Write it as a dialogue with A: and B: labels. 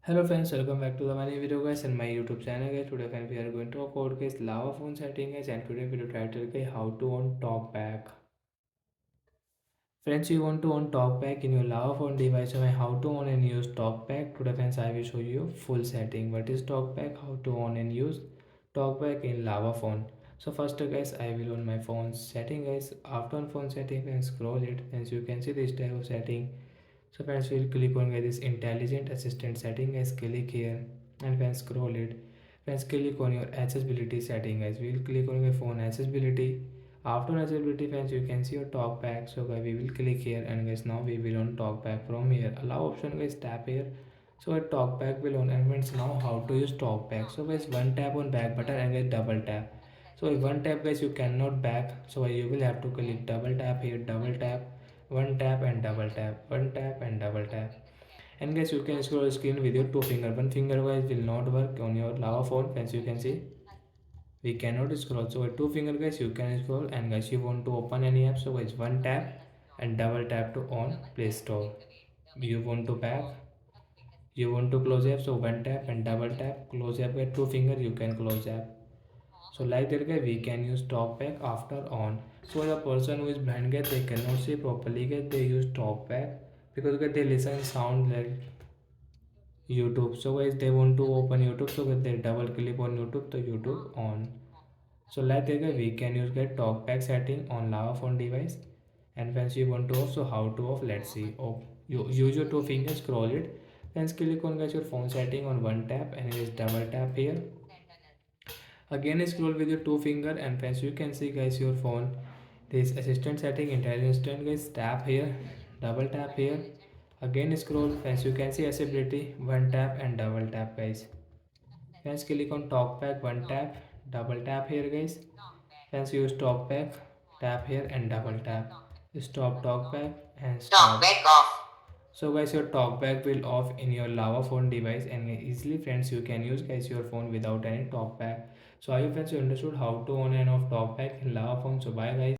A: Hello friends, welcome back to the many video guys and my YouTube channel guys. Today friends we are going to talk about guys lava phone setting guys and today video title guys how to on TalkBack. Friends, you want to on TalkBack in your lava phone device so how to on and use TalkBack. Today friends I will show you full setting. What is TalkBack? How to on and use TalkBack in lava phone. So first guys I will on my phone setting guys. After on phone setting and scroll it and you can see this type of setting. So friends, we'll click on this intelligent assistant setting guys, click here and when scroll it. Friends, click on your accessibility setting guys. We'll click on your phone accessibility. After accessibility friends, you can see your talkback. So guys, we will click here and guys now we will on talkback from here. Allow option guys, tap here. So a talkback will on and friends now how to use talkback. So guys, one tap on back button and guys double tap. So if one tap guys you cannot back, so you will have to click double tap here, double tap, one tap and double tap, one tap and double tap. And guys you can scroll screen with your two finger. One finger guys will not work on your lava phone. As you can see we cannot scroll. So with two finger guys you can scroll and guys you want to open any app. So guys one tap and double tap to on Play Store. You want to back, you want to close app. So one tap and double tap, close app with two finger you can close app. So like that guy we can use talkback after on. So the person who is blind guy they cannot see properly guy they use talkback because guys they listen sound like YouTube. So guys they want to open YouTube so guys they double click on YouTube to YouTube on. So like that guy we can use get talkback setting on lava phone device. And once you want to off, so how to off, let's see. Oh, you use your two fingers, scroll it, then click on guys your phone setting on one tap and just double tap here. Again scroll with your two finger and as you can see guys your phone this assistant setting intelligent guys tap here, double tap here. Again scroll as you can see accessibility one tap and double tap guys. Once click on talkback one tap, double tap here guys. Once use talkback, tap here and double tap. Stop talkback and stop. Talkback off. So guys your talkback will off in your lava phone device and easily friends you can use guys your phone without any talkback. So I hope friends you understood how to on and off talkback in lava phone. So bye guys.